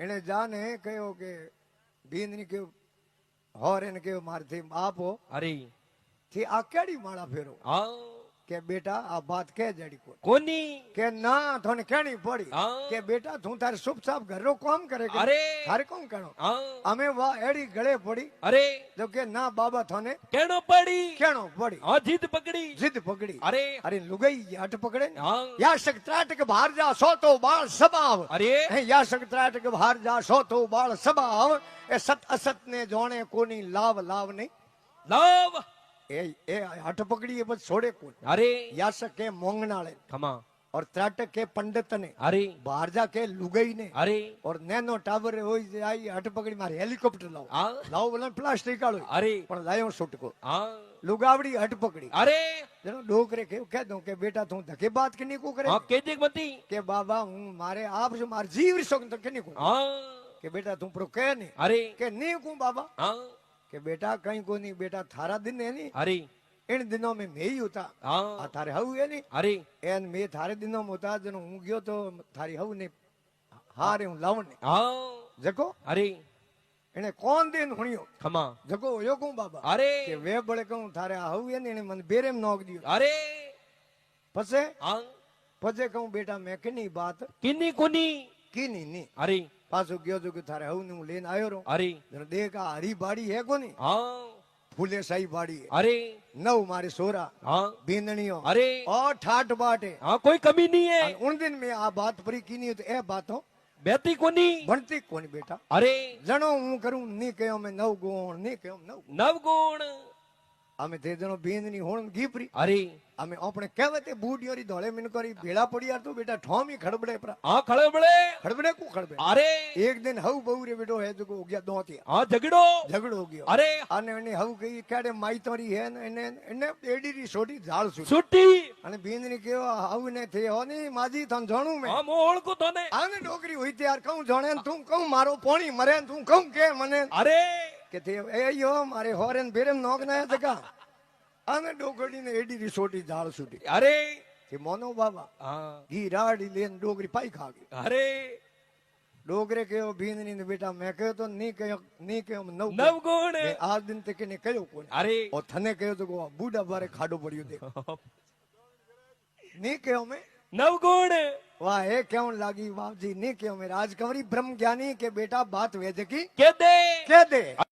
એને જાને કયો કે ભીંદની કયો હોર એને કયો મારથી આપો અરે થી આ કેડી માળા ફેરો હા કે બેટા આ વાત કે જડી કોની કે ના થોને કેણી પડી હા કે બેટા તું તારે શુભ સાફ ઘરનો કામ કરે કે અરે તારે કોણ કણો હા અમે વાહ એડી ગળે પડી અરે જો કે ના બાબા થોને કેણો પડી કેણો પડી હા જીદ પકડી જીદ પકડી અરે અરે લુગઈ હટ પકડે ને હા યાશક ત્રાટક બહાર જા સો તો બાળ સબાવ અરે હે યાશક ત્રાટક બહાર જા સો તો બાળ સબાવ એ સત અસત ને જોણે કોની લાવ લાવ નહીં લવ એ હટ પકડી એ બસ છોડે કોણ અરે याशक के मोंगनाले खमा और त्राटक के पंडित ने अरे भारजा के लुगई ने अरे और नैनो टावर होई आई हट पकड़ी मारे हेलीकॉप्टर लाओ हाँ लाओ बोला प्लास्टिक आलो अरे पण लायो छुटको हाँ लुगावड़ी हट पकड़ी अरे जनो डोकरे के कह दो के बेटा तू धके बात किनी को करे हाँ केदिक मती के बाबा हूं मारे आप जो मार जीव रिसो तो किनी को हाँ के बेटा तू प्रो कह नहीं अरे के नी को बाबा हाँ के बेटा कहीं को नहीं बेटा थारा दिन है नहीं अरे इन दिनों में मैं ही होता हाँ आ थारे हऊ है नहीं अरे एन मैं थारे दिनों में होता जनो हूं गयो तो थारी हऊ ने हारे हूं लावण ने हाँ जको अरे એને કોણ દેન હુણ્યો खमा જગો હોયો કોણ બાબા अरे કે વે બળે કહું થારે આ હવું એને મને બેરેમ નોક દિયો अरे પછે हाँ પછે કહું બેટા મેં કેની વાત किन्नी कुनी કીની ની अरे પાછો ગયો જો કે થારે હવું ને હું લઈને આવ્યો રહું अरे જરા દેખ આ હરી બાડી હે કોની हाँ ફૂલે સાઈ બાડી હે अरे નવ મારી સોરા हाँ બીંદણીઓ अरे ઓ ઠાઠ બાટે हाँ कोई कमी नहीं है અને ઉન દિન મેં આ બાત પરી કીની તો એ બાતો बेती कुनी ભણતી કોની બેટા अरे જણો હું કરું ની કયો મેં નવ ગુણ ની કયો નવ नवगुण અમે તે જણો બીંદની હોણ ગીપરી अरे અમે આપણે કહેવતે બુડિયોરી ધોળે મિન કરી ભેળા પડ્યા તો બેટા ઠોમી ખડબડે પર हाँ खड़बड़े ખડબડે કુ ખડબડે अरे એક દિન હવ બહુ રે બેટો હે જો હો ગયા દોતિયા हाँ झगड़ो ઝઘડો ગયો अरे અને એને હવ કઈ કાડે માઈ તોરી હે ને એને એને એડીરી છોડી ઝાડ સુટી छुट्टी અને બીંદની કેવો હવ ને થે હો ની માજી તન જાણું મે हाँ मोहन को तो ने આને ડોકરી હોય ત્યાર કહું જાણે ને તું કહું મારો પોણી મરે ને તું કહું કે મને अरे કે તે એ યો મારે હોરેન બેરેમ નોક ના જગા આને ડોકડીને એડીરી છોડી ઝાડ સુટી अरे કે મોનો બાબા हाँ ઘી રાડી લેન ડોગરી પાઈ ખા ગઈ अरे ડોગરે કયો ભીંદની ને બેટા મેં કહ્યો તો ની કયો નવ नवगुण મેં આ દિન તે કે ને કયો કોને अरे ઓ થને કહ્યો તો ગો બુડા બારે ખાડો પડ્યો દે ની કયો મેં नवगुण વાહ એ કેવું લાગી વાવજી ની કયો મેં રાજકવરી બ્રહ્મ જ્ઞાની કે બેટા બાત વેદ કી के दे કે દે